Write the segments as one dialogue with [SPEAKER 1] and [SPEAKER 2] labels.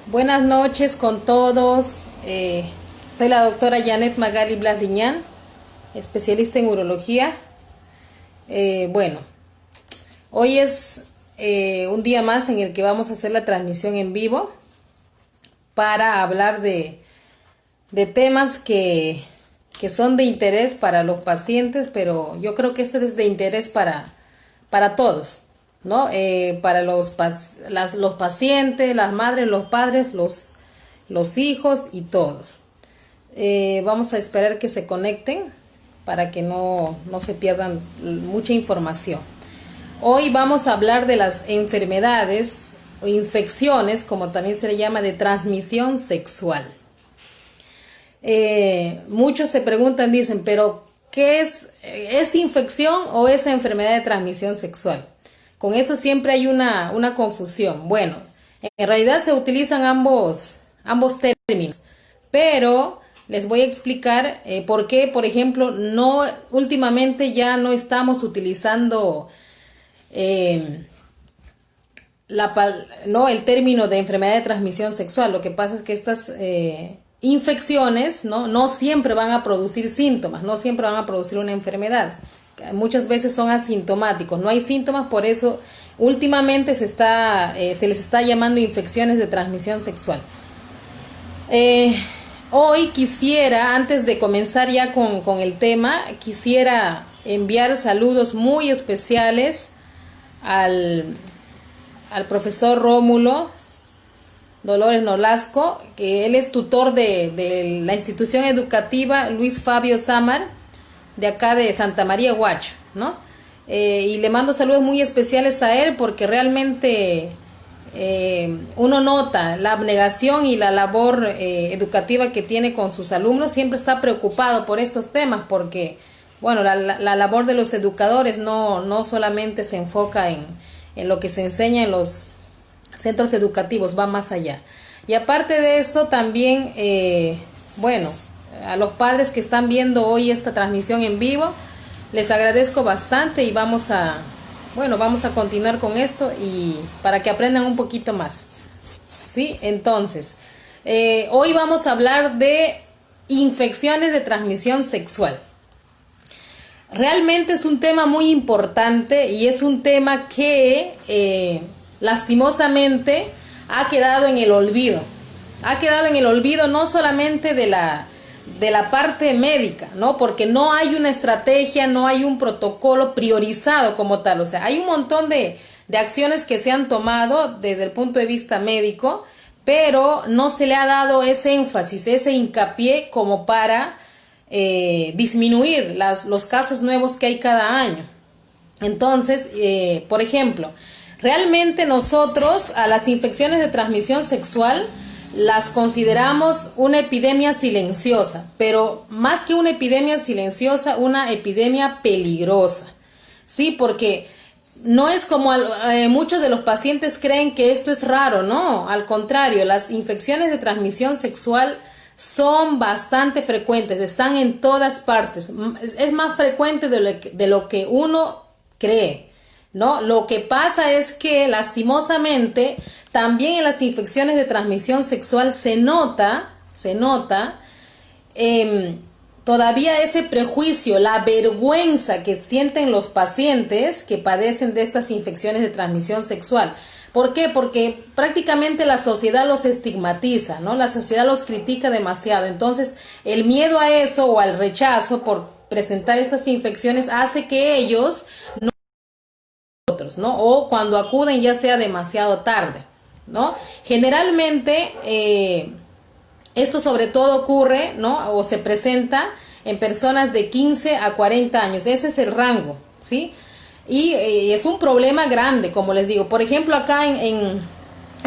[SPEAKER 1] Buenas noches con todos. Soy la doctora Janet Magali Blas Liñán, especialista en urología. Bueno, hoy es un día más en el que vamos a hacer la transmisión en vivo para hablar de temas que son de interés para los pacientes, pero yo creo que este es de interés para todos, ¿no? Para los pacientes, las madres, los padres, los hijos y todos. Vamos a esperar que se conecten para que no se pierdan mucha información. Hoy vamos a hablar de las enfermedades o infecciones, como también se le llama, de transmisión sexual. Muchos se preguntan, dicen, pero ¿qué es infección o es enfermedad de transmisión sexual? Con eso siempre hay una confusión. Bueno, en realidad se utilizan ambos términos, pero les voy a explicar por qué, por ejemplo, últimamente ya no estamos utilizando el término de enfermedad de transmisión sexual. Lo que pasa es que estas infecciones no siempre van a producir síntomas, no siempre van a producir una enfermedad. Muchas veces son asintomáticos, no hay síntomas, por eso últimamente se les está llamando infecciones de transmisión sexual. Hoy quisiera, antes de comenzar ya con el tema, quisiera enviar saludos muy especiales al profesor Rómulo Dolores Nolasco, que él es tutor de la institución educativa Luis Fabio Samar, de acá de Santa María Huacho, ¿no? Y le mando saludos muy especiales a él porque realmente uno nota la abnegación y la labor educativa que tiene con sus alumnos. Siempre está preocupado por estos temas porque, bueno, la labor de los educadores no solamente se enfoca en lo que se enseña en los centros educativos, va más allá. Y aparte de esto también, a los padres que están viendo hoy esta transmisión en vivo, les agradezco bastante y vamos a continuar con esto y para que aprendan un poquito más. ¿Sí? Entonces, hoy vamos a hablar de infecciones de transmisión sexual. Realmente es un tema muy importante y es un tema que lastimosamente ha quedado en el olvido. Ha quedado en el olvido no solamente de la parte médica, ¿no? Porque no hay una estrategia, no hay un protocolo priorizado como tal. O sea, hay un montón de acciones que se han tomado desde el punto de vista médico, pero no se le ha dado ese énfasis, ese hincapié como para disminuir los casos nuevos que hay cada año. Entonces, por ejemplo, realmente nosotros a las infecciones de transmisión sexual las consideramos una epidemia silenciosa, pero más que una epidemia silenciosa, una epidemia peligrosa, ¿sí? Porque no es como muchos de los pacientes creen que esto es raro, no, al contrario, las infecciones de transmisión sexual son bastante frecuentes, están en todas partes, es más frecuente de lo que uno cree, ¿no? Lo que pasa es que lastimosamente también en las infecciones de transmisión sexual se nota todavía ese prejuicio, la vergüenza que sienten los pacientes que padecen de estas infecciones de transmisión sexual. ¿Por qué? Porque prácticamente la sociedad los estigmatiza, ¿no? La sociedad los critica demasiado. Entonces, el miedo a eso o al rechazo por presentar estas infecciones hace que ellos ¿no? O cuando acuden ya sea demasiado tarde, ¿no? Generalmente esto sobre todo ocurre, ¿no? O se presenta en personas de 15 a 40 años, ese es el rango, ¿sí? Y es un problema grande, como les digo. Por ejemplo, acá en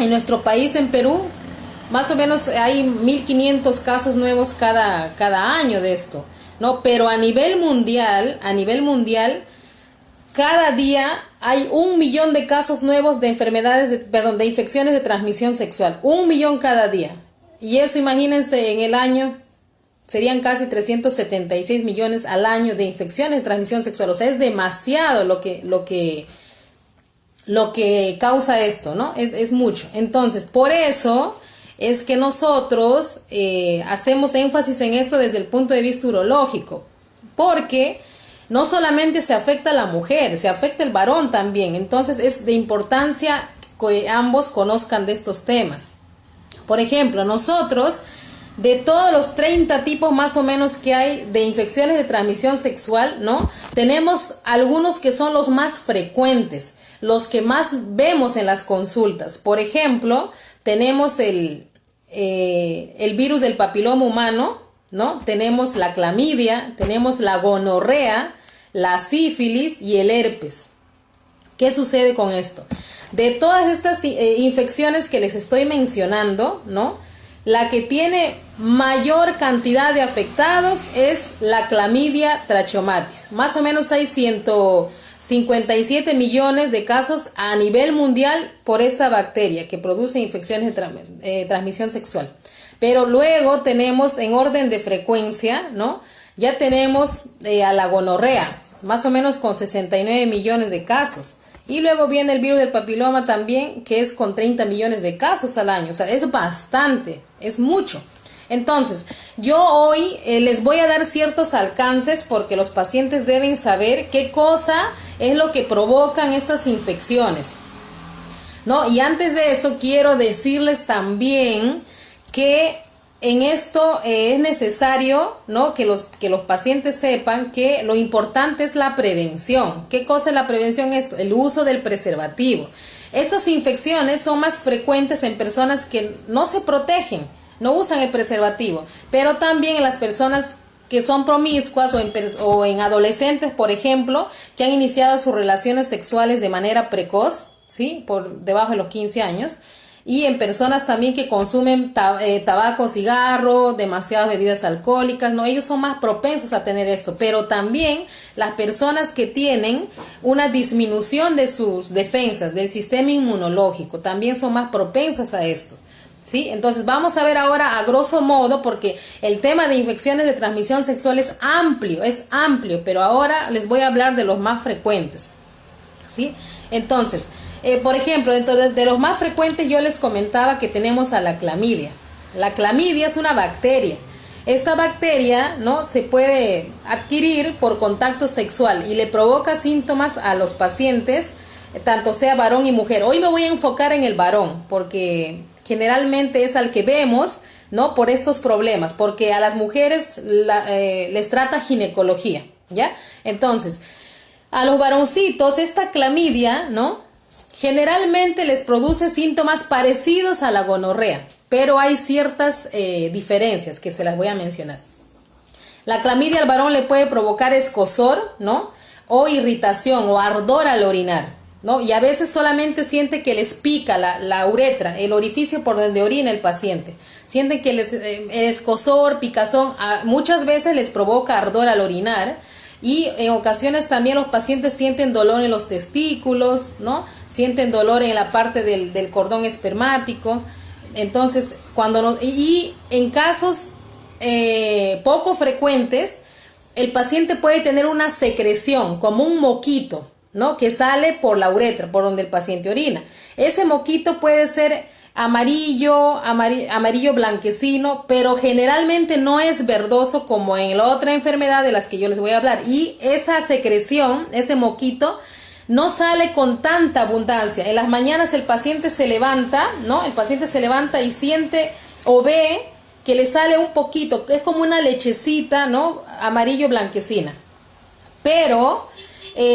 [SPEAKER 1] nuestro país, en Perú, más o menos hay 1.500 casos nuevos cada año de esto, ¿no? Pero a nivel mundial, cada día hay 1 millón de casos nuevos de de infecciones de transmisión sexual. 1 millón cada día. Y eso, imagínense, en el año serían casi 376 millones al año de infecciones de transmisión sexual. O sea, es demasiado lo que causa esto, ¿no? Es mucho. Entonces, por eso es que nosotros hacemos énfasis en esto desde el punto de vista urológico, porque no solamente se afecta a la mujer, se afecta al varón también. Entonces es de importancia que ambos conozcan de estos temas. Por ejemplo, nosotros, de todos los 30 tipos más o menos que hay de infecciones de transmisión sexual, ¿no? Tenemos algunos que son los más frecuentes, los que más vemos en las consultas. Por ejemplo, tenemos el virus del papiloma humano, ¿no? Tenemos la clamidia, tenemos la gonorrea, la sífilis y el herpes. ¿Qué sucede con esto? De todas estas infecciones que les estoy mencionando, ¿no? La que tiene mayor cantidad de afectados es la clamidia trachomatis. Más o menos hay 157 millones de casos a nivel mundial por esta bacteria que produce infecciones de transmisión sexual. Pero luego tenemos en orden de frecuencia, ¿no? Ya tenemos a la gonorrea, más o menos con 69 millones de casos. Y luego viene el virus del papiloma también, que es con 30 millones de casos al año. O sea, es bastante, es mucho. Entonces, yo hoy les voy a dar ciertos alcances porque los pacientes deben saber qué cosa es lo que provocan estas infecciones, ¿no? Y antes de eso, quiero decirles también que en esto es necesario, ¿no? que los pacientes sepan que lo importante es la prevención. ¿Qué cosa es la prevención? Esto, el uso del preservativo. Estas infecciones son más frecuentes en personas que no se protegen, no usan el preservativo, pero también en las personas que son promiscuas o en adolescentes, por ejemplo, que han iniciado sus relaciones sexuales de manera precoz, ¿sí? Por debajo de los 15 años. Y en personas también que consumen tabaco, cigarro, demasiadas bebidas alcohólicas, ¿no? Ellos son más propensos a tener esto, pero también las personas que tienen una disminución de sus defensas, del sistema inmunológico, también son más propensas a esto, ¿sí? Entonces vamos a ver ahora a grosso modo, porque el tema de infecciones de transmisión sexual es amplio, pero ahora les voy a hablar de los más frecuentes, ¿sí? Entonces, por ejemplo, dentro de los más frecuentes yo les comentaba que tenemos a la clamidia. La clamidia es una bacteria. Esta bacteria, ¿no? se puede adquirir por contacto sexual y le provoca síntomas a los pacientes, tanto sea varón y mujer. Hoy me voy a enfocar en el varón porque generalmente es al que vemos, ¿no? por estos problemas, porque a las mujeres les trata ginecología, ¿ya? Entonces, a los varoncitos esta clamidia, ¿no? generalmente les produce síntomas parecidos a la gonorrea, pero hay ciertas diferencias que se las voy a mencionar. La clamidia al varón le puede provocar escozor, ¿no? o irritación o ardor al orinar, ¿no? Y a veces solamente siente que les pica la uretra, el orificio por donde orina el paciente. Sienten que el escozor, picazón, muchas veces les provoca ardor al orinar. Y en ocasiones también los pacientes sienten dolor en los testículos, ¿no? Sienten dolor en la parte del cordón espermático. Entonces, y en casos poco frecuentes, el paciente puede tener una secreción, como un moquito, ¿no? que sale por la uretra, por donde el paciente orina. Ese moquito puede ser amarillo blanquecino, pero generalmente no es verdoso como en la otra enfermedad de las que yo les voy a hablar. Y esa secreción, ese moquito, no sale con tanta abundancia. En las mañanas el paciente se levanta, ¿no? El paciente se levanta y siente o ve que le sale un poquito, es como una lechecita, ¿no? Amarillo blanquecina. Pero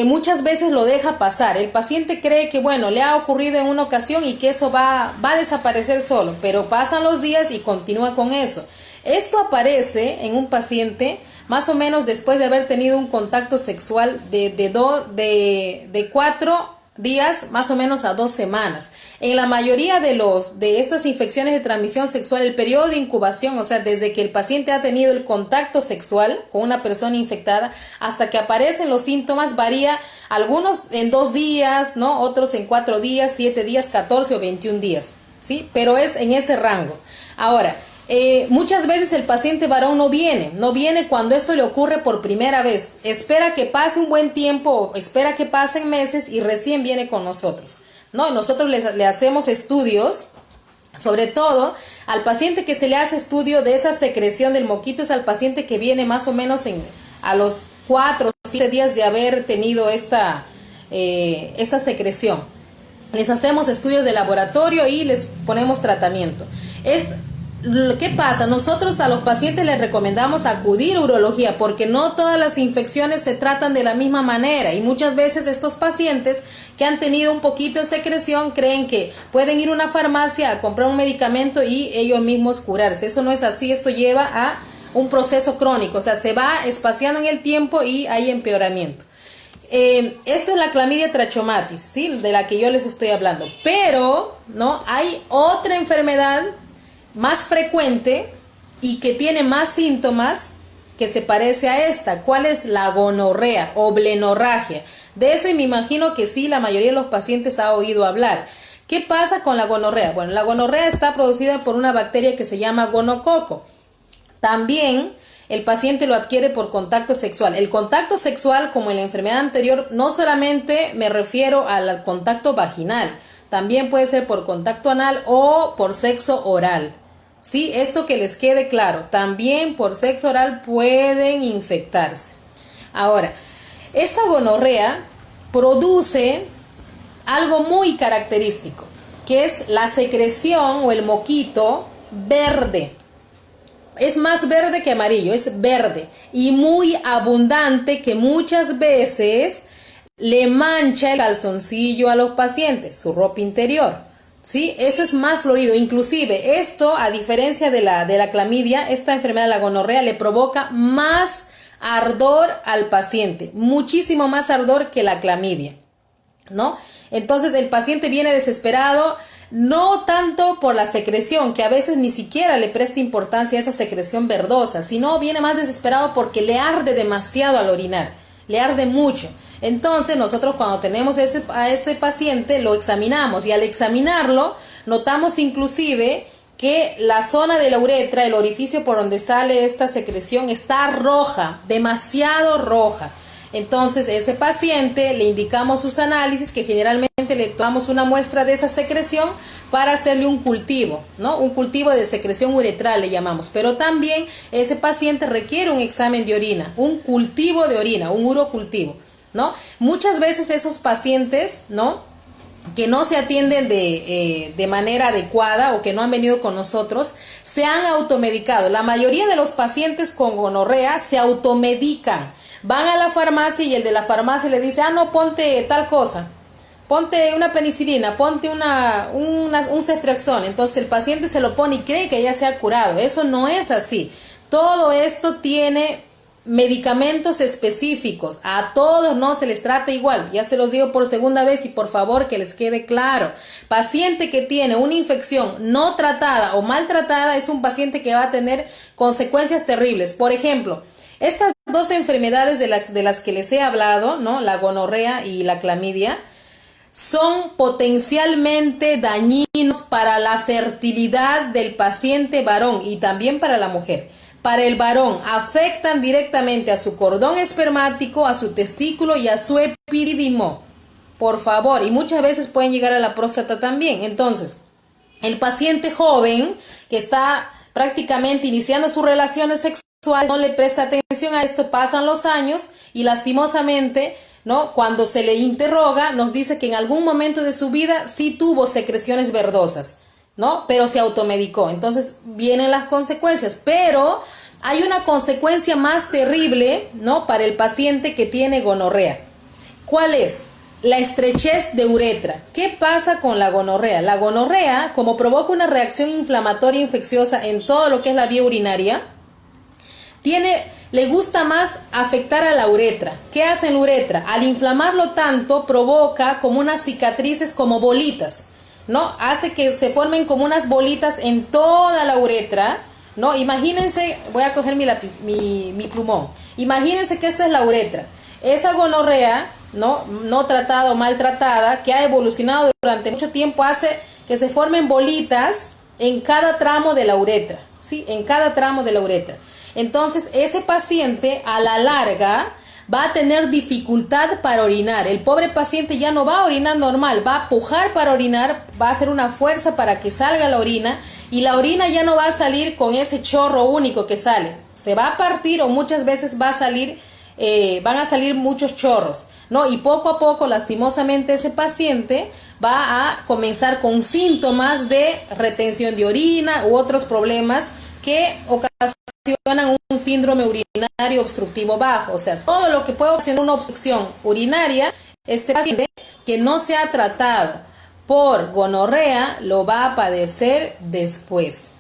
[SPEAKER 1] muchas veces lo deja pasar. El paciente cree que, bueno, le ha ocurrido en una ocasión y que eso va a desaparecer solo, pero pasan los días y continúa con eso. Esto aparece en un paciente más o menos después de haber tenido un contacto sexual de 4 días más o menos a 2 semanas. En la mayoría de estas infecciones de transmisión sexual, el periodo de incubación, o sea, desde que el paciente ha tenido el contacto sexual con una persona infectada hasta que aparecen los síntomas, varía, algunos en 2 días, ¿no? Otros en 4 días, 7 días, 14 o 21 días, ¿sí? Pero es en ese rango. Ahora, muchas veces el paciente varón no viene cuando esto le ocurre por primera vez. Espera que pase un buen tiempo, espera que pasen meses y recién viene con nosotros, ¿no? Nosotros le hacemos estudios, Sobre todo, al paciente que se le hace estudio de esa secreción del moquito es al paciente que viene más o menos a los 4 o 7 días de haber tenido esta secreción. Les hacemos estudios de laboratorio y les ponemos tratamiento. ¿Qué pasa? Nosotros a los pacientes les recomendamos acudir a urología porque no todas las infecciones se tratan de la misma manera y muchas veces estos pacientes que han tenido un poquito de secreción creen que pueden ir a una farmacia a comprar un medicamento y ellos mismos curarse. Eso no es así, esto lleva a un proceso crónico, o sea, se va espaciando en el tiempo y hay empeoramiento. Esta es la clamidia trachomatis, ¿sí? De la que yo les estoy hablando, pero no hay otra enfermedad más frecuente y que tiene más síntomas que se parece a esta. ¿Cuál es? La gonorrea o blenorragia. De ese me imagino que sí, la mayoría de los pacientes ha oído hablar. ¿Qué pasa con la gonorrea? Bueno, la gonorrea está producida por una bacteria que se llama gonococo. También el paciente lo adquiere por contacto sexual. El contacto sexual, como en la enfermedad anterior, no solamente me refiero al contacto vaginal, también puede ser por contacto anal o por sexo oral. Sí, esto que les quede claro, también por sexo oral pueden infectarse. Ahora, esta gonorrea produce algo muy característico, que es la secreción o el moquito verde. Es más verde que amarillo, es verde y muy abundante que muchas veces le mancha el calzoncillo a los pacientes, su ropa interior. ¿Sí? Eso es más florido. Inclusive esto, a diferencia de la clamidia, esta enfermedad de la gonorrea le provoca más ardor al paciente, muchísimo más ardor que la clamidia, ¿no? Entonces el paciente viene desesperado, no tanto por la secreción, que a veces ni siquiera le presta importancia a esa secreción verdosa, sino viene más desesperado porque le arde demasiado al orinar, le arde mucho. Entonces nosotros cuando tenemos a ese paciente lo examinamos y al examinarlo notamos inclusive que la zona de la uretra, el orificio por donde sale esta secreción, está roja, demasiado roja. Entonces ese paciente le indicamos sus análisis, que generalmente le tomamos una muestra de esa secreción para hacerle un cultivo, ¿no? Un cultivo de secreción uretral le llamamos, pero también ese paciente requiere un examen de orina, un cultivo de orina, un urocultivo, ¿no? Muchas veces esos pacientes, ¿no?, que no se atienden de manera adecuada o que no han venido con nosotros, se han automedicado. La mayoría de los pacientes con gonorrea se automedican. Van a la farmacia y el de la farmacia le dice, no, ponte tal cosa, ponte una penicilina, ponte un ceftriaxona. Entonces el paciente se lo pone y cree que ya se ha curado. Eso no es así. Todo esto tiene medicamentos específicos. A todos no se les trata igual. Ya se los digo por segunda vez y por favor que les quede claro. Paciente que tiene una infección no tratada o maltratada es un paciente que va a tener consecuencias terribles. Por ejemplo, estas dos enfermedades de las que les he hablado, ¿no?, la gonorrea y la clamidia, son potencialmente dañinos para la fertilidad del paciente varón y también para la mujer. Para el varón afectan directamente a su cordón espermático, a su testículo y a su epidídimo. Por favor, y muchas veces pueden llegar a la próstata también. Entonces, el paciente joven que está prácticamente iniciando sus relaciones sexuales no le presta atención a esto, pasan los años y lastimosamente, ¿no?, cuando se le interroga nos dice que en algún momento de su vida sí tuvo secreciones verdosas, ¿no?, pero se automedicó. Entonces vienen las consecuencias, pero hay una consecuencia más terrible, ¿no?, para el paciente que tiene gonorrea. ¿Cuál es? La estrechez de uretra. ¿Qué pasa con la gonorrea? La gonorrea, como provoca una reacción inflamatoria infecciosa en todo lo que es la vía urinaria, le gusta más afectar a la uretra. ¿Qué hace en la uretra? Al inflamarlo tanto, provoca como unas cicatrices, como bolitas, ¿no? Hace que se formen como unas bolitas en toda la uretra, ¿no? Imagínense, voy a coger mi plumón. Imagínense que esta es la uretra. Esa gonorrea, no tratada o maltratada, que ha evolucionado durante mucho tiempo, hace que se formen bolitas en cada tramo de la uretra, ¿sí? En cada tramo de la uretra. Entonces, ese paciente a la larga va a tener dificultad para orinar. El pobre paciente ya no va a orinar normal, va a pujar para orinar, va a hacer una fuerza para que salga la orina, y la orina ya no va a salir con ese chorro único que sale. Se va a partir, o muchas veces va a salir, van a salir muchos chorros, ¿no? Y poco a poco, lastimosamente, ese paciente va a comenzar con síntomas de retención de orina u otros problemas que ocasionan un síndrome urinario obstructivo bajo. O sea, todo lo que puede ocasionar una obstrucción urinaria, este paciente que no se ha tratado por gonorrea lo va a padecer después,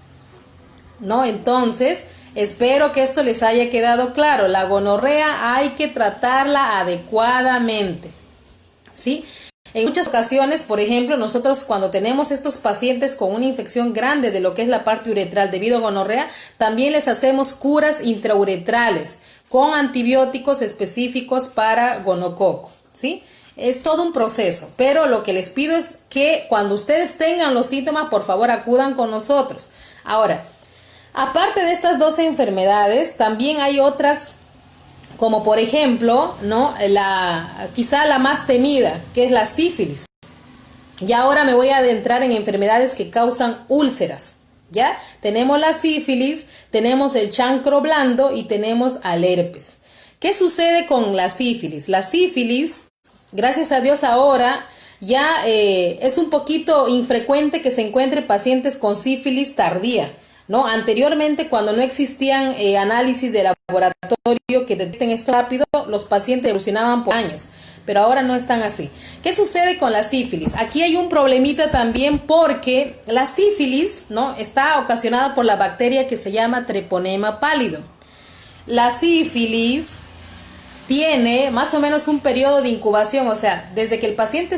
[SPEAKER 1] ¿no? Entonces, espero que esto les haya quedado claro. La gonorrea hay que tratarla adecuadamente, ¿sí? En muchas ocasiones, por ejemplo, nosotros cuando tenemos estos pacientes con una infección grande de lo que es la parte uretral debido a gonorrea, también les hacemos curas intrauretrales con antibióticos específicos para gonococo, ¿sí? Es todo un proceso, pero lo que les pido es que cuando ustedes tengan los síntomas, por favor acudan con nosotros. Ahora, aparte de estas 12 enfermedades, también hay otras, como por ejemplo, ¿no? Quizá la más temida, que es la sífilis. Y ahora me voy a adentrar en enfermedades que causan úlceras, ¿ya? Tenemos la sífilis, tenemos el chancro blando y tenemos al herpes. ¿Qué sucede con la sífilis? La sífilis, gracias a Dios ahora, ya es un poquito infrecuente que se encuentre pacientes con sífilis tardía, ¿no? Anteriormente, cuando no existían análisis de laboratorio que detecten esto rápido, los pacientes evolucionaban por años, pero ahora no están así. ¿Qué sucede con la sífilis? Aquí hay un problemita también porque la sífilis, ¿no?, está ocasionada por la bacteria que se llama Treponema pálido. La sífilis tiene más o menos un periodo de incubación, o sea, desde que el paciente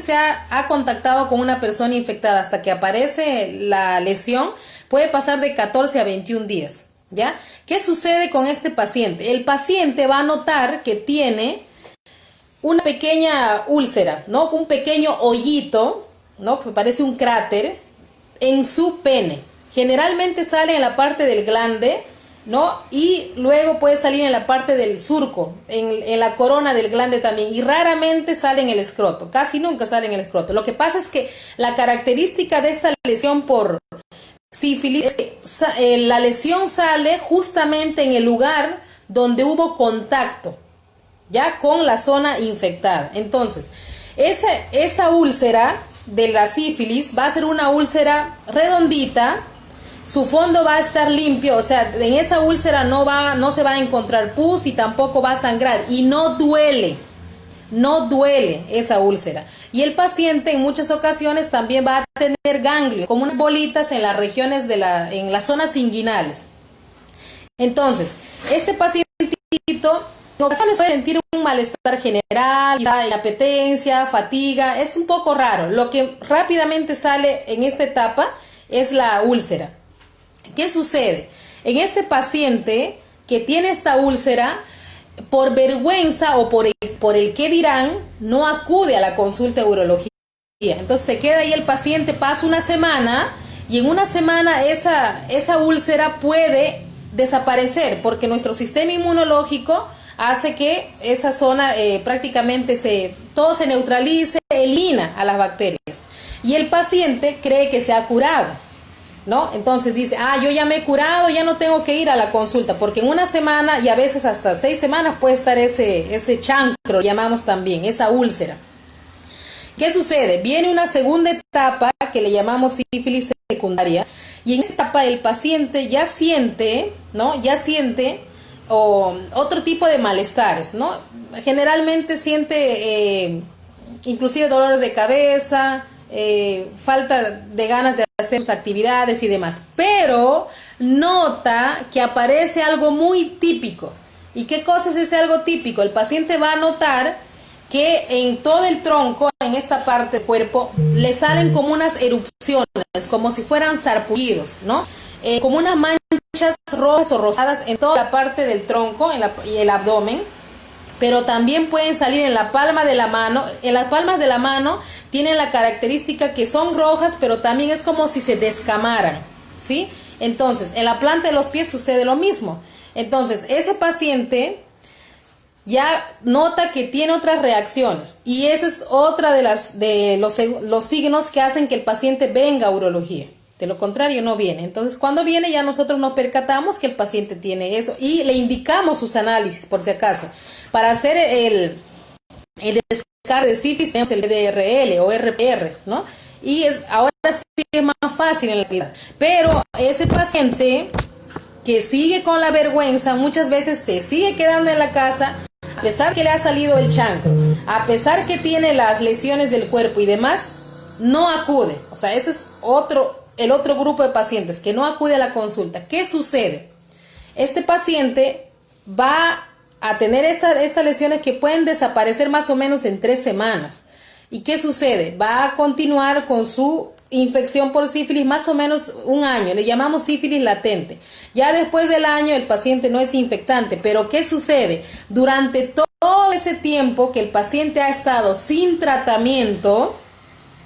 [SPEAKER 1] ha contactado con una persona infectada hasta que aparece la lesión, puede pasar de 14 a 21 días, ¿ya? ¿Qué sucede con este paciente? El paciente va a notar que tiene una pequeña úlcera, ¿no? Un pequeño hoyito, ¿no?, que parece un cráter en su pene. Generalmente sale en la parte del glande, ¿no? Y luego puede salir en la parte del surco, en la corona del glande también, y raramente sale en el escroto, casi nunca sale en el escroto. Lo que pasa es que la característica de esta lesión por sífilis es que la lesión sale justamente en el lugar donde hubo contacto, ya, con la zona infectada. Entonces, esa úlcera de la sífilis va a ser una úlcera redondita. Su fondo va a estar limpio, o sea, en esa úlcera no se va a encontrar pus y tampoco va a sangrar, y no duele esa úlcera. Y el paciente en muchas ocasiones también va a tener ganglios, como unas bolitas en las regiones en las zonas inguinales. Entonces, este pacientito en ocasiones puede sentir un malestar general, inapetencia, fatiga, es un poco raro. Lo que rápidamente sale en esta etapa es la úlcera. ¿Qué sucede? En este paciente que tiene esta úlcera, por vergüenza o por el qué dirán, no acude a la consulta de urología. Entonces se queda ahí el paciente, pasa una semana, y en una semana esa úlcera puede desaparecer, porque nuestro sistema inmunológico hace que esa zona prácticamente todo se neutralice, elimina a las bacterias. Y el paciente cree que se ha curado, ¿no? Entonces dice, yo ya me he curado, ya no tengo que ir a la consulta, porque en una semana y a veces hasta 6 semanas puede estar ese chancro, llamamos también, esa úlcera. ¿Qué sucede? Viene una segunda etapa que le llamamos sífilis secundaria, y en esta etapa el paciente ya siente, ¿no?, otro tipo de malestares, ¿no? Generalmente siente inclusive dolores de cabeza, falta de ganas de hacer sus actividades y demás, pero nota que aparece algo muy típico. ¿Y qué cosa es ese algo típico? El paciente va a notar que en todo el tronco, en esta parte del cuerpo, le salen como unas erupciones, como si fueran sarpullidos, ¿no? Como unas manchas rojas o rosadas en toda la parte del tronco y el abdomen. Pero también pueden salir en la palma de la mano. En las palmas de la mano tienen la característica que son rojas, pero también es como si se descamaran, ¿sí? Entonces, en la planta de los pies sucede lo mismo. Entonces, ese paciente ya nota que tiene otras reacciones, y esa es otra de los signos que hacen que el paciente venga a urología. De lo contrario no viene. Entonces cuando viene ya nosotros nos percatamos que el paciente tiene eso y le indicamos sus análisis por si acaso. Para hacer el descarte de sífilis tenemos el PDRL o RPR, ¿no? Y ahora sí es más fácil en la vida. Pero ese paciente que sigue con la vergüenza muchas veces se sigue quedando en la casa, a pesar que le ha salido el chancro, a pesar que tiene las lesiones del cuerpo y demás, no acude. O sea, ese es el otro grupo de pacientes que no acude a la consulta. ¿Qué sucede? Este paciente va a tener estas lesiones que pueden desaparecer más o menos en 3 semanas. ¿Y qué sucede? Va a continuar con su infección por sífilis más o menos 1 año, le llamamos sífilis latente. Ya después del año el paciente no es infectante, pero ¿qué sucede? Durante todo ese tiempo que el paciente ha estado sin tratamiento,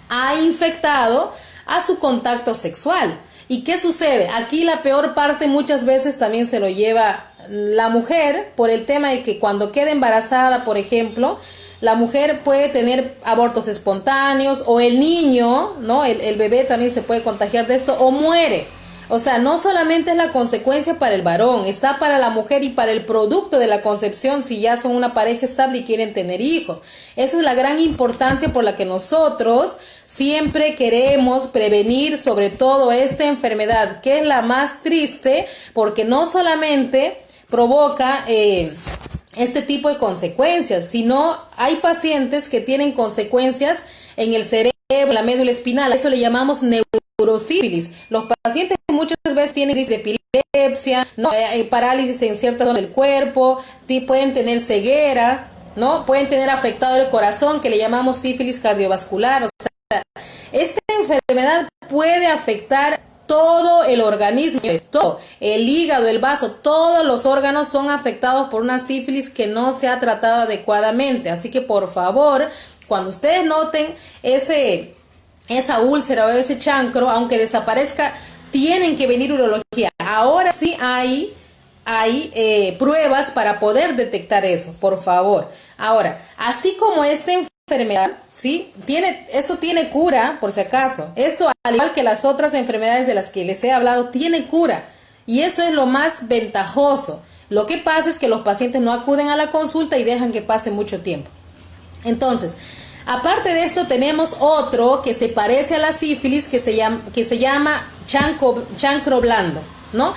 [SPEAKER 1] ha infectado a su contacto sexual. ¿Y qué sucede? Aquí la peor parte muchas veces también se lo lleva la mujer, por el tema de que cuando queda embarazada, por ejemplo, la mujer puede tener abortos espontáneos, o el niño, ¿no? El bebé también se puede contagiar de esto, o muere. O sea, no solamente es la consecuencia para el varón, está para la mujer y para el producto de la concepción si ya son una pareja estable y quieren tener hijos. Esa es la gran importancia por la que nosotros siempre queremos prevenir sobre todo esta enfermedad, que es la más triste porque no solamente provoca este tipo de consecuencias, sino hay pacientes que tienen consecuencias en el cerebro, la médula espinal, a eso le llamamos neurosífilis. Los pacientes muchas veces tienen crisis de epilepsia, ¿no? Parálisis en ciertas zonas del cuerpo, pueden tener ceguera, ¿no? Pueden tener afectado el corazón, que le llamamos sífilis cardiovascular. O sea, esta enfermedad puede afectar todo el organismo, todo, el hígado, el vaso, todos los órganos son afectados por una sífilis que no se ha tratado adecuadamente. Así que por favor, cuando ustedes noten esa úlcera o ese chancro, aunque desaparezca, tienen que venir a urología. Ahora sí hay pruebas para poder detectar eso, por favor. Ahora, así como esta enfermedad, ¿sí? Esto tiene cura, por si acaso. Esto, al igual que las otras enfermedades de las que les he hablado, tiene cura. Y eso es lo más ventajoso. Lo que pasa es que los pacientes no acuden a la consulta y dejan que pase mucho tiempo. Entonces, aparte de esto, tenemos otro que se parece a la sífilis, que se llama chancro blando, ¿no?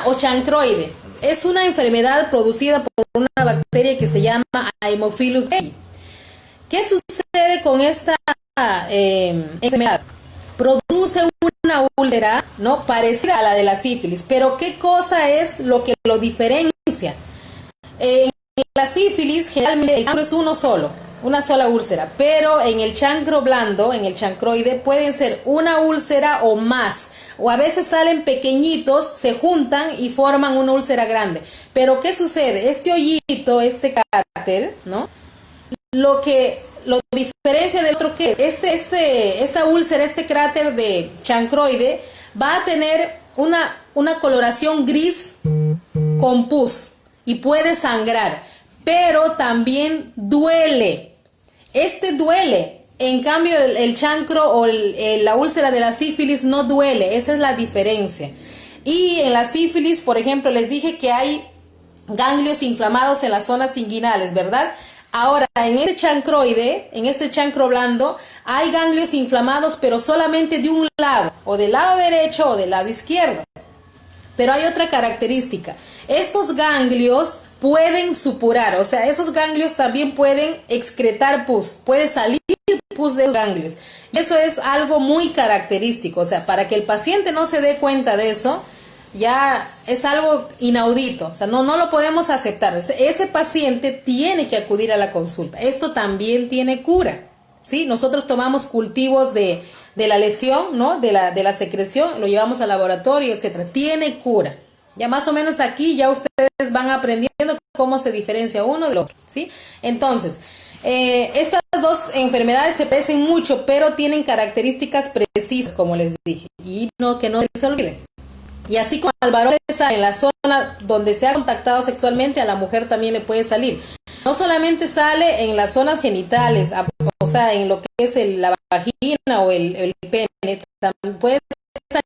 [SPEAKER 1] O chancroide. Es una enfermedad producida por una bacteria que se llama Haemophilus gayi. ¿Qué sucede con esta enfermedad? Produce una úlcera, ¿no? Parecida a la de la sífilis, pero ¿qué cosa es lo que lo diferencia? En la sífilis generalmente el chancro es una sola úlcera, pero en el chancro blando, en el chancroide, pueden ser una úlcera o más, o a veces salen pequeñitos, se juntan y forman una úlcera grande. Pero ¿qué sucede? Este hoyito, este cráter, ¿no? Lo diferencia del otro, que esta úlcera, este cráter de chancroide, va a tener una coloración gris con pus y puede sangrar, pero también duele. Duele. En cambio, el chancro o la úlcera de la sífilis no duele. Esa es la diferencia. Y en la sífilis, por ejemplo, les dije que hay ganglios inflamados en las zonas inguinales, ¿verdad? Ahora, en este chancroide, en este chancro blando, hay ganglios inflamados, pero solamente de un lado, o del lado derecho o del lado izquierdo. Pero hay otra característica. Estos ganglios pueden supurar, o sea, esos ganglios también pueden excretar pus, puede salir pus de esos ganglios. Y eso es algo muy característico, o sea, para que el paciente no se dé cuenta de eso, ya es algo inaudito, o sea, no lo podemos aceptar. Ese paciente tiene que acudir a la consulta. Esto también tiene cura, ¿sí? Nosotros tomamos cultivos de la lesión, ¿no? De la secreción, lo llevamos al laboratorio, etcétera. Tiene cura. Ya más o menos aquí ya ustedes van aprendiendo cómo se diferencia uno del otro, ¿sí? Entonces, estas dos enfermedades se parecen mucho, pero tienen características precisas, como les dije, y que no se olviden. Y así como al varón le sale en la zona donde se ha contactado sexualmente, a la mujer también le puede salir. No solamente sale en las zonas genitales, o sea, en lo que es la vagina o el pene, también puede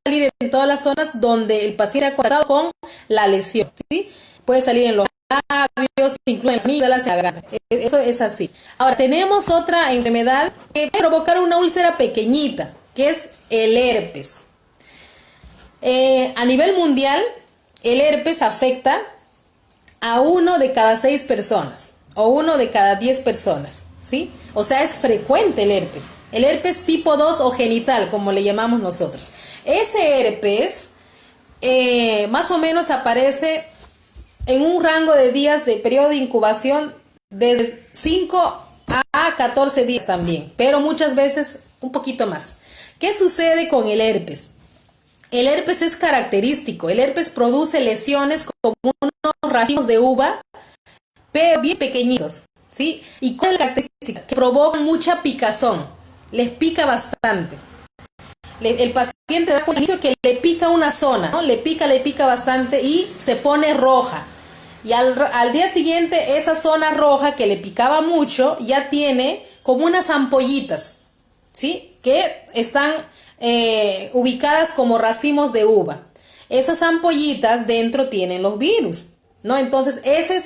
[SPEAKER 1] salir en todas las zonas donde el paciente ha contactado con la lesión, ¿sí? Puede salir en los labios, incluso en las amígdalas, en la garganta. Eso es así. Ahora, tenemos otra enfermedad que puede provocar una úlcera pequeñita, que es el herpes. A nivel mundial, el herpes afecta a 1 de cada 6 personas o 1 de cada 10 personas, ¿sí? O sea, es frecuente el herpes tipo 2 o genital, como le llamamos nosotros. Ese herpes más o menos aparece en un rango de días de periodo de incubación desde 5 a 14 días también, pero muchas veces un poquito más. ¿Qué sucede con el herpes? El herpes es característico. El herpes produce lesiones como unos racimos de uva, pero bien pequeñitos, ¿sí? Y con la característica que provocan mucha picazón. Les pica bastante. El paciente da cuenta que le pica una zona, ¿no? Le pica bastante y se pone roja. Y al día siguiente esa zona roja que le picaba mucho ya tiene como unas ampollitas, ¿sí? Que están ubicadas como racimos de uva. Esas ampollitas dentro tienen los virus, ¿no? Entonces ese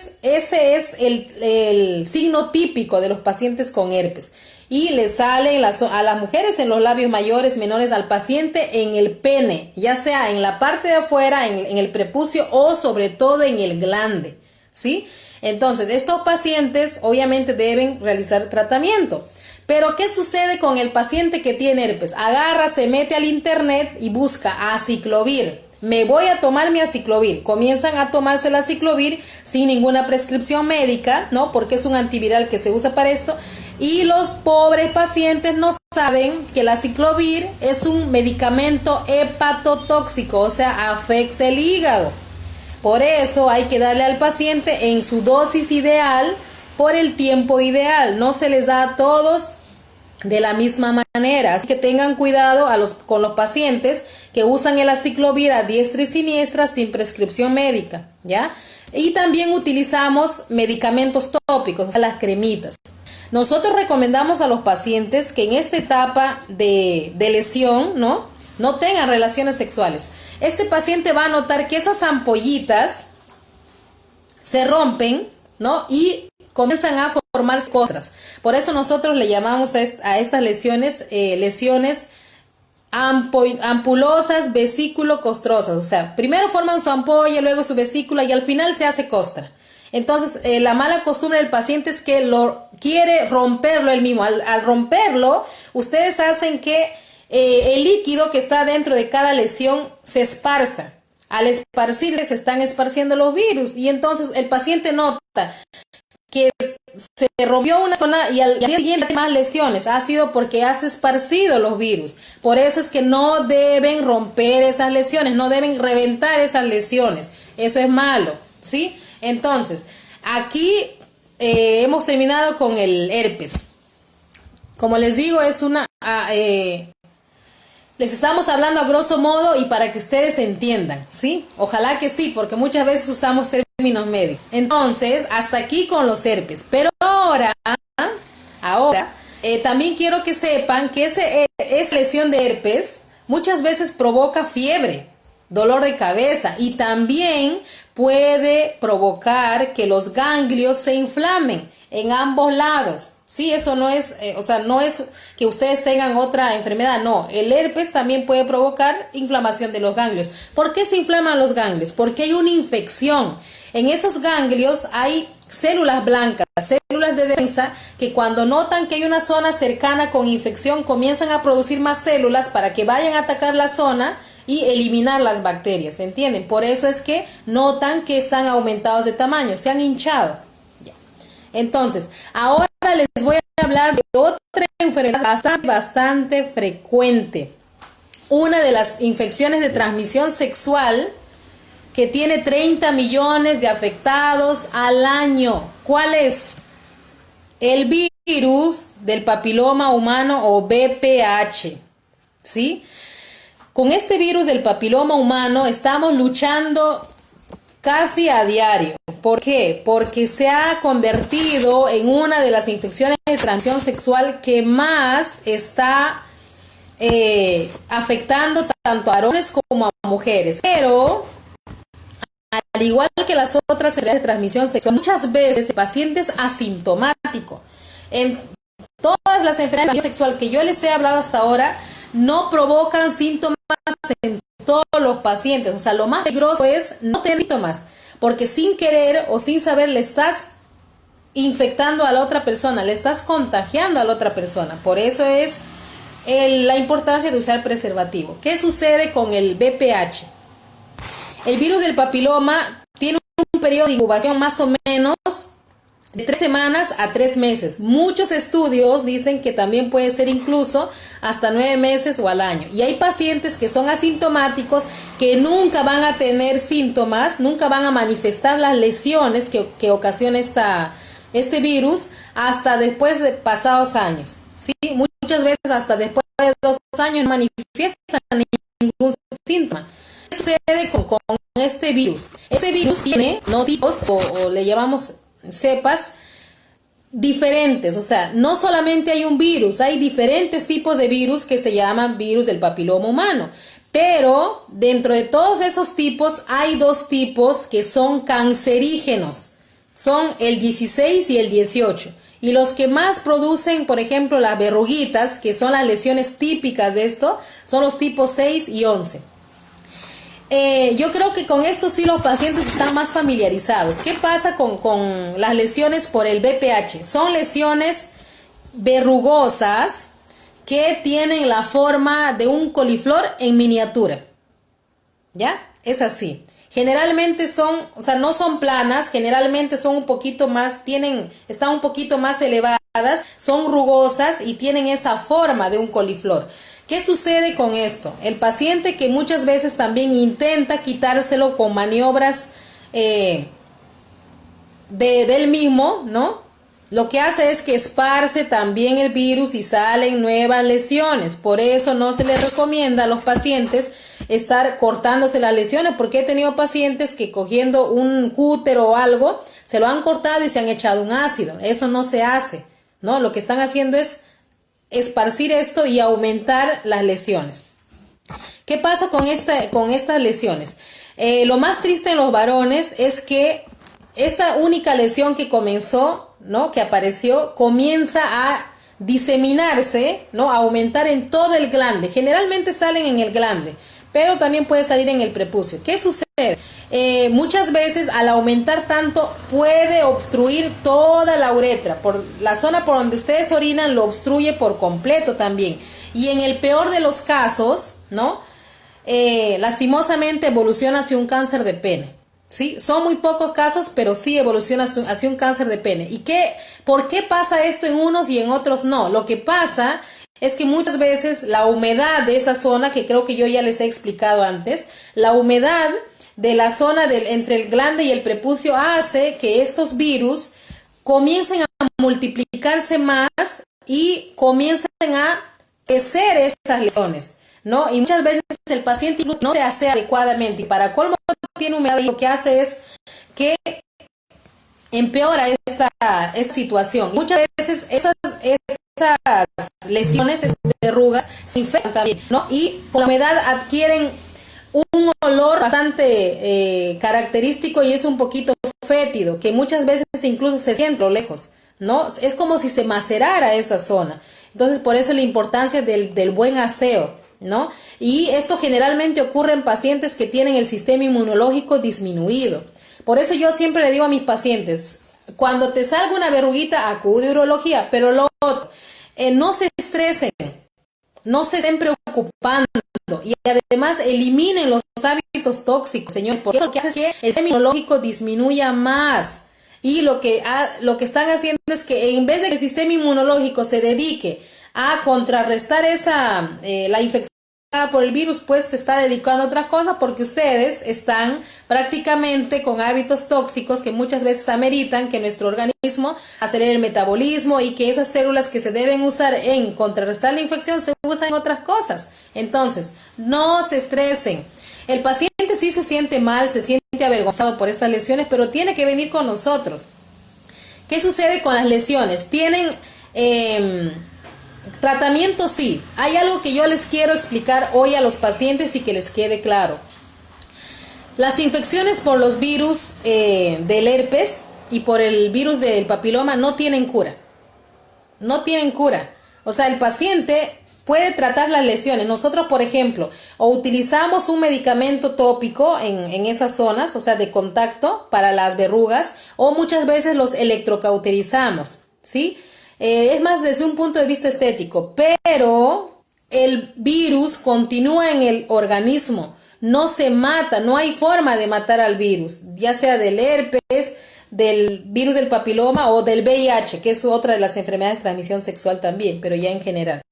[SPEAKER 1] es el signo típico de los pacientes con herpes. Y le salen a las mujeres en los labios mayores, menores, al paciente en el pene, ya sea en la parte de afuera, en el prepucio o sobre todo en el glande, ¿sí? Entonces estos pacientes obviamente deben realizar tratamiento. Pero ¿qué sucede con el paciente que tiene herpes? Agarra, se mete al internet y busca aciclovir. Me voy a tomar mi aciclovir. Comienzan a tomarse el aciclovir sin ninguna prescripción médica, ¿no? Porque es un antiviral que se usa para esto. Y los pobres pacientes no saben que el aciclovir es un medicamento hepatotóxico, o sea, afecta el hígado. Por eso hay que darle al paciente en su dosis ideal, por el tiempo ideal. No se les da a todos de la misma manera, así que tengan cuidado con los pacientes que usan el aciclovir a diestra y siniestra sin prescripción médica, ¿ya? Y también utilizamos medicamentos tópicos, o sea, las cremitas. Nosotros recomendamos a los pacientes que en esta etapa de lesión, no tengan relaciones sexuales. Este paciente va a notar que esas ampollitas se rompen, ¿no? Y comienzan a formarse costras. Por eso nosotros le llamamos a estas lesiones ampulosas vesículo-costrosas. O sea, primero forman su ampolla, luego su vesícula y al final se hace costra. Entonces, la mala costumbre del paciente es que quiere romperlo él mismo. Al romperlo, ustedes hacen que el líquido que está dentro de cada lesión se esparza. Al esparcirse, se están esparciendo los virus y entonces el paciente nota que se rompió una zona y al día siguiente hay más lesiones. Ha sido porque has esparcido los virus. Por eso es que no deben romper esas lesiones, no deben reventar esas lesiones. Eso es malo, ¿sí? Entonces, aquí hemos terminado con el herpes. Como les digo, les estamos hablando a grosso modo y para que ustedes entiendan, ¿sí? Ojalá que sí, porque muchas veces usamos términos médicos. Entonces, hasta aquí con los herpes. Pero ahora también quiero que sepan que esa lesión de herpes muchas veces provoca fiebre, dolor de cabeza y también puede provocar que los ganglios se inflamen en ambos lados. Sí, eso no es, no es que ustedes tengan otra enfermedad, no. El herpes también puede provocar inflamación de los ganglios. ¿Por qué se inflaman los ganglios? Porque hay una infección. En esos ganglios hay células blancas, células de defensa, que cuando notan que hay una zona cercana con infección, comienzan a producir más células para que vayan a atacar la zona y eliminar las bacterias, ¿entienden? Por eso es que notan que están aumentados de tamaño, se han hinchado. Entonces, ahora les voy a hablar de otra enfermedad bastante frecuente. Una de las infecciones de transmisión sexual que tiene 30 millones de afectados al año. ¿Cuál es? El virus del papiloma humano o VPH, ¿sí? Con este virus del papiloma humano estamos luchando casi a diario. ¿Por qué? Porque se ha convertido en una de las infecciones de transmisión sexual que más está afectando tanto a varones como a mujeres. Pero, al igual que las otras enfermedades de transmisión sexual, muchas veces el paciente es asintomático. En todas las enfermedades de transmisión sexual que yo les he hablado hasta ahora, no provocan síntomas en todos los pacientes. O sea, lo más peligroso es no tener síntomas, porque sin querer o sin saber le estás infectando a la otra persona, le estás contagiando a la otra persona. Por eso es la importancia de usar preservativo. ¿Qué sucede con el VPH? El virus del papiloma tiene un periodo de incubación más o menos de 3 semanas a 3 meses. Muchos estudios dicen que también puede ser incluso hasta 9 meses o al año. Y hay pacientes que son asintomáticos, que nunca van a tener síntomas, nunca van a manifestar las lesiones que ocasiona este virus hasta después de pasados años. ¿Sí? Muchas veces hasta después de 2 años no manifiestan ningún síntoma. ¿Qué sucede con este virus? Este virus tiene tipos o le llamamos cepas diferentes. O sea, no solamente hay un virus, hay diferentes tipos de virus que se llaman virus del papiloma humano. Pero dentro de todos esos tipos hay 2 tipos que son cancerígenos. Son el 16 y el 18. Y los que más producen, por ejemplo, las verruguitas, que son las lesiones típicas de esto, son los tipos 6 y 11. Yo creo que con esto sí los pacientes están más familiarizados. ¿Qué pasa con las lesiones por el VPH? Son lesiones verrugosas que tienen la forma de un coliflor en miniatura. ¿Ya? Es así. Generalmente no son planas, generalmente son un poquito más, están un poquito más elevadas, son rugosas y tienen esa forma de un coliflor. ¿Qué sucede con esto? El paciente que muchas veces también intenta quitárselo con maniobras del mismo, ¿no? Lo que hace es que esparce también el virus y salen nuevas lesiones. Por eso no se les recomienda a los pacientes estar cortándose las lesiones, porque he tenido pacientes que cogiendo un cúter o algo, se lo han cortado y se han echado un ácido. Eso no se hace, ¿no? Lo que están haciendo es esparcir esto y aumentar las lesiones. ¿Qué pasa con estas lesiones? Lo más triste en los varones es que esta única lesión que comenzó, ¿no? Que apareció, comienza a diseminarse, ¿no? A aumentar en todo el glande. Generalmente salen en el glande, pero también puede salir en el prepucio. ¿Qué sucede? Muchas veces al aumentar tanto puede obstruir toda la uretra. Por la zona por donde ustedes orinan lo obstruye por completo también. Y en el peor de los casos, ¿no? Lastimosamente evoluciona hacia un cáncer de pene. ¿Sí? Son muy pocos casos, pero sí evoluciona hacia un cáncer de pene. ¿Y por qué pasa esto en unos y en otros no? Lo que pasa es que muchas veces la humedad de esa zona, que creo que yo ya les he explicado antes, la humedad de la zona entre el glande y el prepucio hace que estos virus comiencen a multiplicarse más y comiencen a crecer esas lesiones, ¿no? Y muchas veces el paciente no se hace adecuadamente y para colmo tiene humedad y lo que hace es que empeora esta situación. Muchas veces esas lesiones, esas verrugas se infectan también, ¿no? Y con la humedad adquieren un olor bastante característico y es un poquito fétido, que muchas veces incluso se siente a lo lejos, ¿no? Es como si se macerara esa zona. Entonces, por eso la importancia del buen aseo, ¿no? Y esto generalmente ocurre en pacientes que tienen el sistema inmunológico disminuido. Por eso yo siempre le digo a mis pacientes, cuando te salga una verruguita, acude a urología, pero lo otro, no se estresen, no se estén preocupando y además eliminen los hábitos tóxicos, señor, porque eso lo que hace es que el sistema inmunológico disminuya más. Y lo que están haciendo es que en vez de que el sistema inmunológico se dedique a contrarrestar la infección por el virus, pues se está dedicando a otras cosas porque ustedes están prácticamente con hábitos tóxicos que muchas veces ameritan que nuestro organismo acelere el metabolismo y que esas células que se deben usar en contrarrestar la infección se usan en otras cosas. Entonces, no se estresen. El paciente sí se siente mal, se siente avergonzado por estas lesiones, pero tiene que venir con nosotros. ¿Qué sucede con las lesiones? Tienen tratamiento, sí. Hay algo que yo les quiero explicar hoy a los pacientes y que les quede claro. Las infecciones por los virus del herpes y por el virus del papiloma no tienen cura. No tienen cura. O sea, el paciente puede tratar las lesiones. Nosotros, por ejemplo, o utilizamos un medicamento tópico en esas zonas, o sea, de contacto para las verrugas, o muchas veces los electrocauterizamos, ¿sí? Es más desde un punto de vista estético, pero el virus continúa en el organismo, no se mata, no hay forma de matar al virus, ya sea del herpes, del virus del papiloma o del VIH, que es otra de las enfermedades de transmisión sexual también, pero ya en general.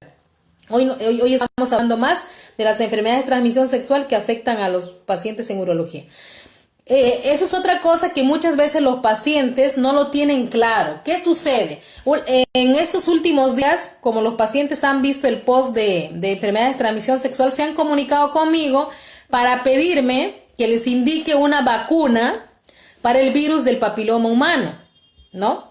[SPEAKER 1] Hoy estamos hablando más de las enfermedades de transmisión sexual que afectan a los pacientes en urología. Eso es otra cosa que muchas veces los pacientes no lo tienen claro. ¿Qué sucede? En estos últimos días, como los pacientes han visto el post de enfermedades de transmisión sexual, se han comunicado conmigo para pedirme que les indique una vacuna para el virus del papiloma humano, ¿no?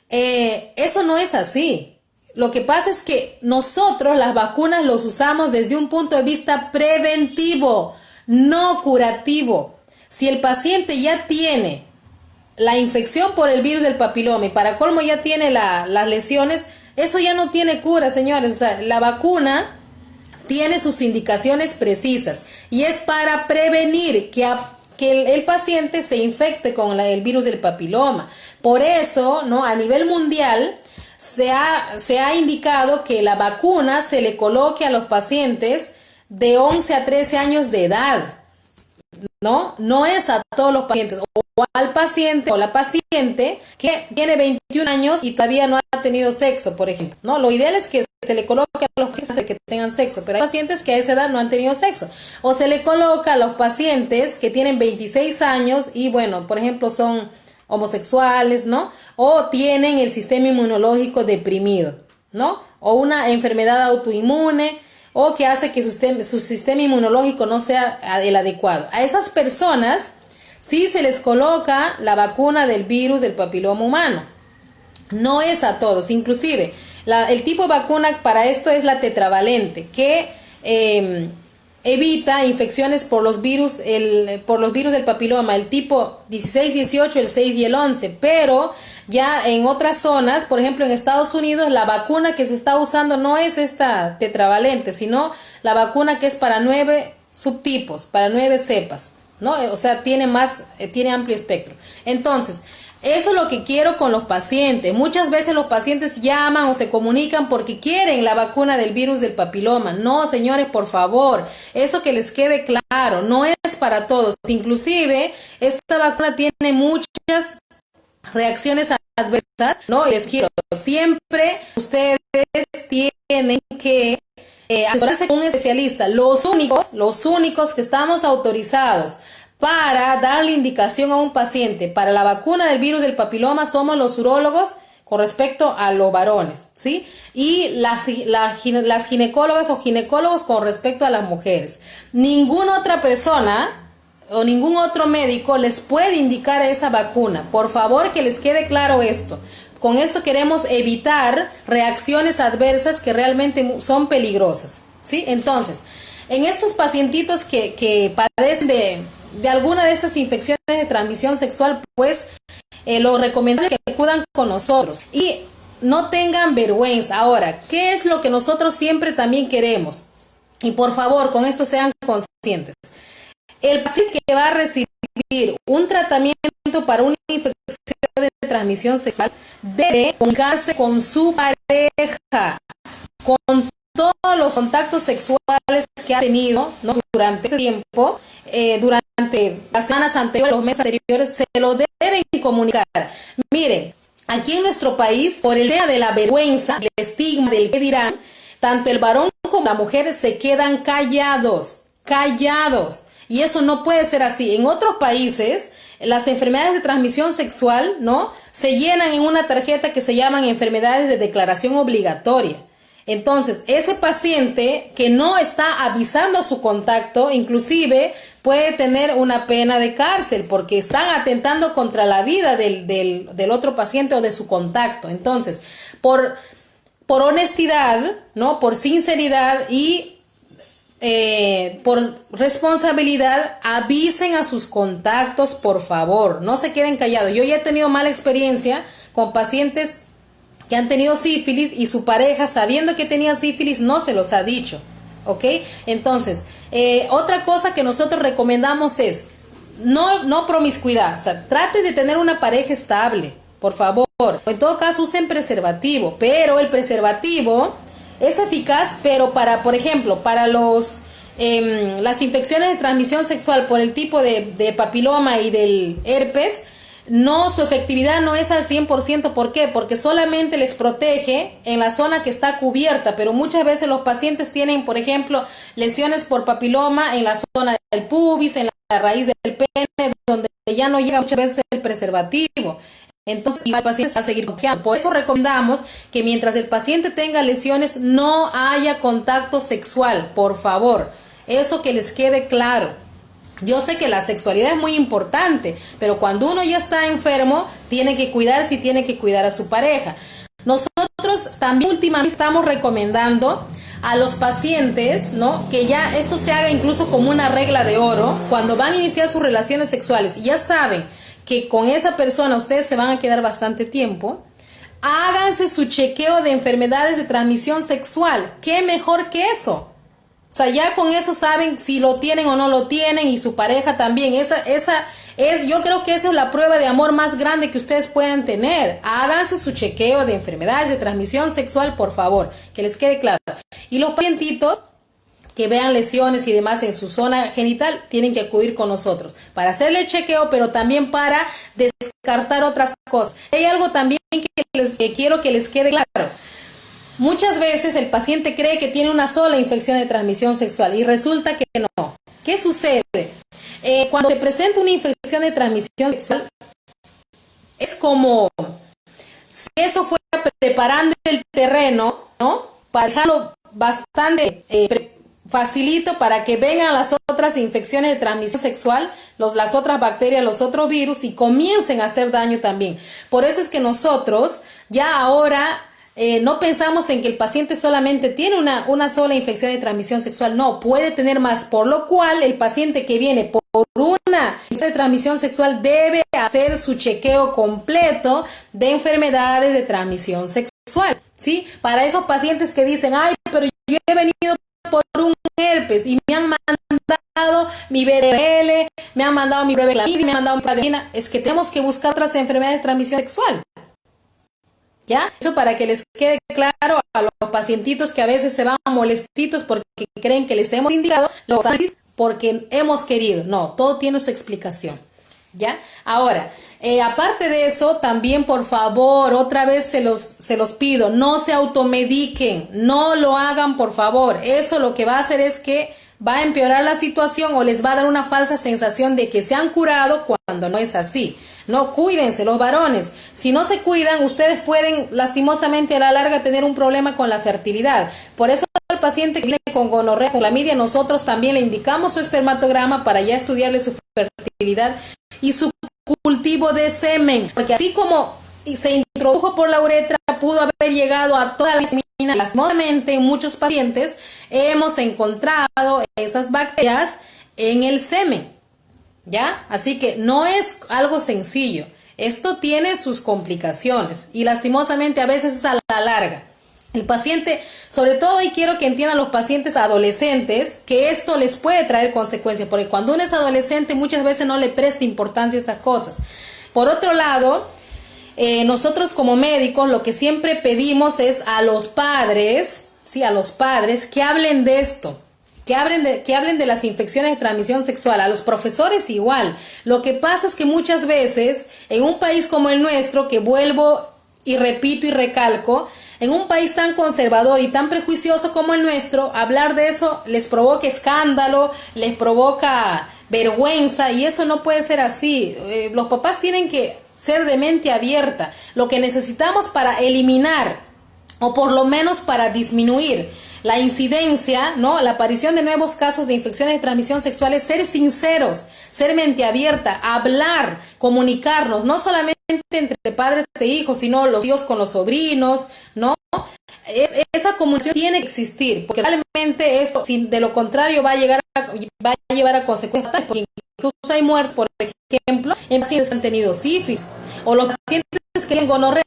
[SPEAKER 1] Eso no es así. Lo que pasa es que nosotros las vacunas los usamos desde un punto de vista preventivo, no curativo. Si el paciente ya tiene la infección por el virus del papiloma y para colmo ya tiene las lesiones, eso ya no tiene cura, señores. O sea, la vacuna tiene sus indicaciones precisas y es para prevenir que el paciente se infecte con el virus del papiloma. Por eso, ¿no? A nivel mundial se ha indicado que la vacuna se le coloque a los pacientes de 11 a 13 años de edad. No es a todos los pacientes, o al paciente o la paciente que tiene 21 años y todavía no ha tenido sexo, por ejemplo, ¿no? Lo ideal es que se le coloque a los pacientes que tengan sexo, pero hay pacientes que a esa edad no han tenido sexo, o se le coloca a los pacientes que tienen 26 años y bueno, por ejemplo, son homosexuales, ¿no? O tienen el sistema inmunológico deprimido, ¿no? O una enfermedad autoinmune, o que hace que su sistema inmunológico no sea el adecuado. A esas personas sí se les coloca la vacuna del virus del papiloma humano. No es a todos. Inclusive, el tipo de vacuna para esto es la tetravalente, que evita infecciones por los virus del papiloma, el tipo 16, 18, el 6 y el 11, pero ya en otras zonas, por ejemplo en Estados Unidos, la vacuna que se está usando no es esta tetravalente, sino la vacuna que es para 9 subtipos, para 9 cepas, ¿no? O sea, tiene amplio espectro. Entonces, eso es lo que quiero con los pacientes. Muchas veces los pacientes llaman o se comunican porque quieren la vacuna del virus del papiloma. No, señores, por favor, eso que les quede claro, no es para todos. Inclusive, esta vacuna tiene muchas reacciones adversas, ¿no? Y les quiero, siempre ustedes tienen que asesorarse con un especialista. Los únicos que estamos autorizados para darle indicación a un paciente para la vacuna del virus del papiloma somos los urólogos con respecto a los varones, ¿sí? Y las ginecólogas o ginecólogos con respecto a las mujeres. Ninguna otra persona o ningún otro médico les puede indicar esa vacuna. Por favor, que les quede claro esto. Con esto queremos evitar reacciones adversas que realmente son peligrosas, ¿sí? Entonces, en estos pacientitos que padecen de alguna de estas infecciones de transmisión sexual, pues lo recomendable es que acudan con nosotros y no tengan vergüenza. Ahora, ¿qué es lo que nosotros siempre también queremos? Y por favor, con esto sean conscientes. El paciente que va a recibir un tratamiento para una infección de transmisión sexual debe comunicarse con su pareja, con todos los contactos sexuales que ha tenido, ¿no? Durante ese tiempo, durante las semanas anteriores, los meses anteriores, se lo deben comunicar. Miren, aquí en nuestro país, por el tema de la vergüenza, el estigma del qué dirán, tanto el varón como la mujer se quedan callados, callados. Y eso no puede ser así. En otros países, las enfermedades de transmisión sexual, ¿no?, se llenan en una tarjeta que se llaman enfermedades de declaración obligatoria. Entonces, ese paciente que no está avisando a su contacto, inclusive puede tener una pena de cárcel porque están atentando contra la vida del otro paciente o de su contacto. Entonces, por honestidad, ¿no?, por sinceridad y por responsabilidad, avisen a sus contactos, por favor, no se queden callados. Yo ya he tenido mala experiencia con pacientes que han tenido sífilis y su pareja, sabiendo que tenía sífilis, no se los ha dicho, ¿ok? Entonces, otra cosa que nosotros recomendamos es no promiscuidad, o sea, traten de tener una pareja estable, por favor. En todo caso, usen preservativo, pero el preservativo es eficaz, pero por ejemplo, para las infecciones de transmisión sexual por el tipo de papiloma y del herpes, no, su efectividad no es al 100%. ¿Por qué? Porque solamente les protege en la zona que está cubierta, pero muchas veces los pacientes tienen, por ejemplo, lesiones por papiloma en la zona del pubis, en la raíz del pene, donde ya no llega muchas veces el preservativo. Entonces, el paciente va a seguir bloqueando. Por eso recomendamos que mientras el paciente tenga lesiones, no haya contacto sexual, por favor. Eso que les quede claro. Yo sé que la sexualidad es muy importante, pero cuando uno ya está enfermo, tiene que cuidarse y tiene que cuidar a su pareja. Nosotros también últimamente estamos recomendando a los pacientes, ¿no?, que ya esto se haga incluso como una regla de oro cuando van a iniciar sus relaciones sexuales y ya saben que con esa persona ustedes se van a quedar bastante tiempo. Háganse su chequeo de enfermedades de transmisión sexual. ¿Qué mejor que eso? O sea, ya con eso saben si lo tienen o no lo tienen, y su pareja también. Yo creo que esa es la prueba de amor más grande que ustedes puedan tener. Háganse su chequeo de enfermedades de transmisión sexual, por favor, que les quede claro. Y los pacientitos que vean lesiones y demás en su zona genital tienen que acudir con nosotros para hacerle el chequeo, pero también para descartar otras cosas. Hay algo también que quiero que les quede claro. Muchas veces el paciente cree que tiene una sola infección de transmisión sexual y resulta que no. ¿Qué sucede? Cuando se presenta una infección de transmisión sexual, es como si eso fuera preparando el terreno, ¿no?, para dejarlo bastante facilito para que vengan las otras infecciones de transmisión sexual, las otras bacterias, los otros virus, y comiencen a hacer daño también. Por eso es que nosotros ya ahora no pensamos en que el paciente solamente tiene una sola infección de transmisión sexual. No, puede tener más, por lo cual el paciente que viene por una infección de transmisión sexual debe hacer su chequeo completo de enfermedades de transmisión sexual, ¿sí? Para esos pacientes que dicen, ay, pero yo he venido por un herpes y me han mandado mi BRL, me han mandado mi prueba de clamidia, me han mandado mi prueba de orina, es que tenemos que buscar otras enfermedades de transmisión sexual. ¿Ya? Eso para que les quede claro a los pacientitos que a veces se van molestitos porque creen que les hemos indicado los análisis porque hemos querido. No, todo tiene su explicación. ¿Ya? Ahora, aparte de eso, también por favor, otra vez se los pido, no se automediquen, no lo hagan, por favor. Eso lo que va a hacer es que va a empeorar la situación o les va a dar una falsa sensación de que se han curado cuando no es así. No, cuídense los varones. Si no se cuidan, ustedes pueden lastimosamente a la larga tener un problema con la fertilidad. Por eso al paciente que viene con gonorrea, con clamidia, nosotros también le indicamos su espermatograma para ya estudiarle su fertilidad y su cultivo de semen. Porque así como se introdujo por la uretra, pudo haber llegado a toda la semina. Lastimosamente en muchos pacientes hemos encontrado esas bacterias en el semen. ¿Ya? Así que no es algo sencillo. Esto tiene sus complicaciones y lastimosamente a veces es a la larga. El paciente, sobre todo, y quiero que entiendan los pacientes adolescentes, que esto les puede traer consecuencias, porque cuando uno es adolescente muchas veces no le presta importancia a estas cosas. Por otro lado, nosotros como médicos lo que siempre pedimos es a los padres, ¿sí?, a los padres que hablen de esto. Que hablen de las infecciones de transmisión sexual, a los profesores igual. Lo que pasa es que muchas veces en un país como el nuestro, que vuelvo y repito y recalco, en un país tan conservador y tan prejuicioso como el nuestro, hablar de eso les provoca escándalo, les provoca vergüenza, y eso no puede ser así. Los papás tienen que ser de mente abierta. Lo que necesitamos para eliminar, o por lo menos para disminuir la incidencia, ¿no?, la aparición de nuevos casos de infecciones de transmisión sexual, es ser sinceros, ser mente abierta, hablar, comunicarnos, no solamente entre padres e hijos, sino los tíos con los sobrinos, ¿no? Esa comunicación tiene que existir, porque realmente esto, de lo contrario, va a llevar a consecuencias, porque incluso hay muertes, por ejemplo, en pacientes que han tenido sífilis, o los pacientes que tienen gonorrea.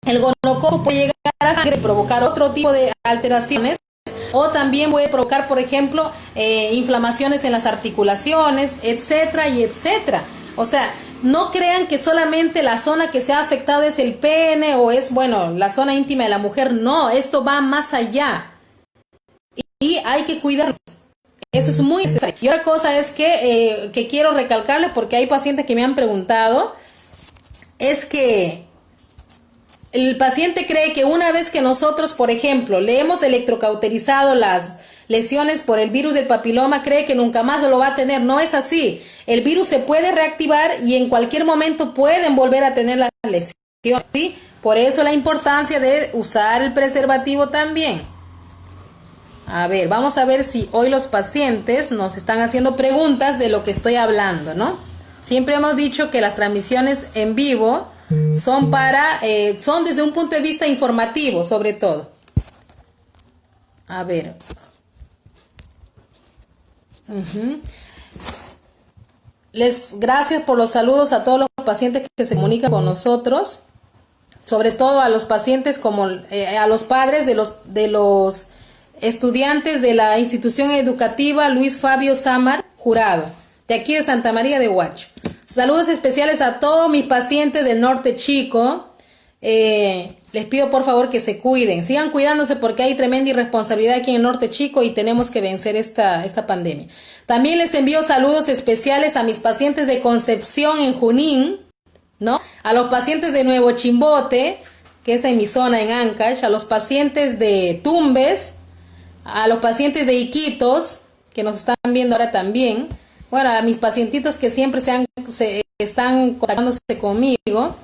[SPEAKER 1] El gonococo puede llegar a sangre y provocar otro tipo de alteraciones, o también puede provocar, por ejemplo, inflamaciones en las articulaciones, etcétera y etcétera. O sea, no crean que solamente la zona que se ha afectado es el pene o es, bueno, la zona íntima de la mujer. No, esto va más allá y hay que cuidarnos. Eso es muy necesario. Y otra cosa es que quiero recalcarle, porque hay pacientes que me han preguntado, es que el paciente cree que una vez que nosotros, por ejemplo, le hemos electrocauterizado las lesiones por el virus del papiloma, cree que nunca más lo va a tener. No es así. El virus se puede reactivar y en cualquier momento pueden volver a tener la lesión, ¿sí? Por eso la importancia de usar el preservativo también. A ver, vamos a ver si hoy los pacientes nos están haciendo preguntas de lo que estoy hablando, ¿no? Siempre hemos dicho que las transmisiones en vivo son son desde un punto de vista informativo, sobre todo. A ver. Gracias por los saludos a todos los pacientes que se comunican con nosotros, sobre todo a los pacientes como a los padres de los estudiantes de la institución educativa Luis Fabio Samar Jurado, de aquí de Santa María de Huacho. Saludos especiales a todos mis pacientes del Norte Chico. Les pido por favor que se cuiden, sigan cuidándose, porque hay tremenda irresponsabilidad aquí en el Norte Chico y tenemos que vencer esta pandemia. También les envío saludos especiales a mis pacientes de Concepción en Junín, ¿no? A los pacientes de Nuevo Chimbote, que es en mi zona en Ancash, a los pacientes de Tumbes, a los pacientes de Iquitos, que nos están viendo ahora también. Bueno, a mis pacientitos que siempre se están contactándose conmigo.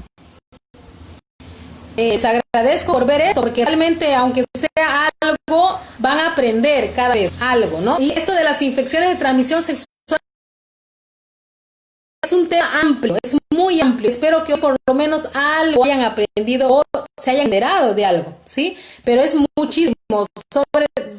[SPEAKER 1] Les agradezco por ver esto, porque realmente, aunque sea algo, van a aprender cada vez algo, ¿no? Y esto de las infecciones de transmisión sexual es un tema amplio, es muy amplio. Espero que por lo menos algo hayan aprendido o se hayan enterado de algo, ¿sí? Pero es muchísimo.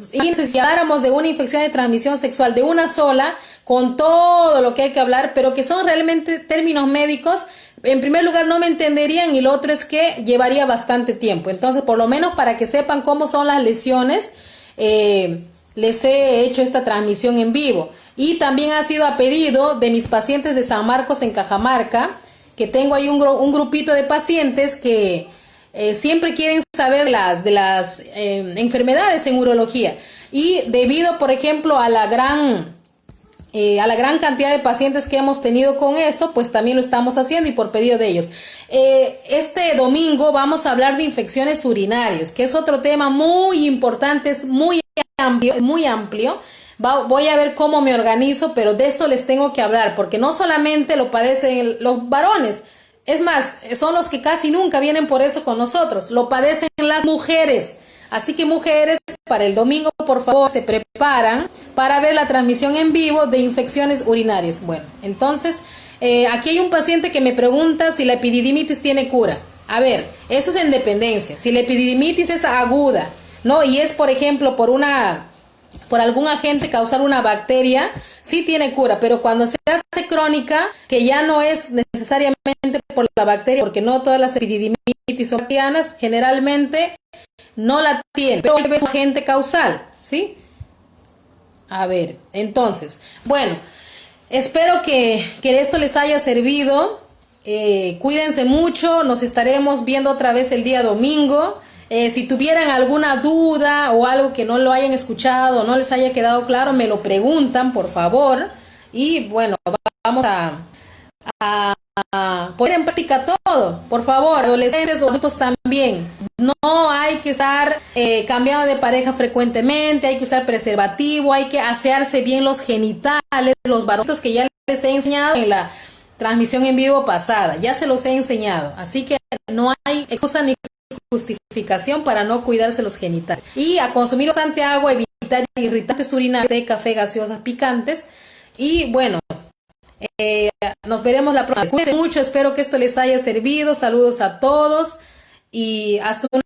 [SPEAKER 1] Si habláramos de una infección de transmisión sexual, de una sola, con todo lo que hay que hablar, pero que son realmente términos médicos, en primer lugar no me entenderían, y lo otro es que llevaría bastante tiempo. Entonces, por lo menos para que sepan cómo son las lesiones, les he hecho esta transmisión en vivo. Y también ha sido a pedido de mis pacientes de San Marcos en Cajamarca, que tengo ahí un grupito de pacientes que siempre quieren saber de las enfermedades en urología. Y debido, por ejemplo, a la gran cantidad de pacientes que hemos tenido con esto, pues también lo estamos haciendo y por pedido de ellos. Este domingo vamos a hablar de infecciones urinarias, que es otro tema muy importante, es muy amplio. Voy a ver cómo me organizo, pero de esto les tengo que hablar, porque no solamente lo padecen los varones, es más, son los que casi nunca vienen por eso con nosotros, lo padecen las mujeres. Así que mujeres, para el domingo, por favor, se preparan para ver la transmisión en vivo de infecciones urinarias. Bueno, entonces, aquí hay un paciente que me pregunta si la epididimitis tiene cura. A ver, eso es en dependencia. Si la epididimitis es aguda, ¿no? Y es, por ejemplo, por algún agente causar una bacteria, sí tiene cura, pero cuando se hace crónica, que ya no es necesariamente por la bacteria, porque no todas las epididimitis son bacterianas, generalmente no la tiene, pero es un agente causal, ¿sí? A ver, entonces, bueno, espero que esto les haya servido. Cuídense mucho, nos estaremos viendo otra vez el día domingo. Si tuvieran alguna duda o algo que no lo hayan escuchado o no les haya quedado claro, me lo preguntan, por favor. Y bueno, vamos a poner en práctica todo. Por favor, adolescentes o adultos también. No hay que estar cambiando de pareja frecuentemente, hay que usar preservativo, hay que asearse bien los genitales, los varones que ya les he enseñado en la transmisión en vivo pasada, ya se los he enseñado. Así que no hay excusa ni justificación para no cuidarse los genitales. Y a consumir bastante agua, evitar irritantes urinarios, té, café, gaseosas picantes. Y bueno, nos veremos la próxima. Cuídense mucho, espero que esto les haya servido. Saludos a todos y hasta una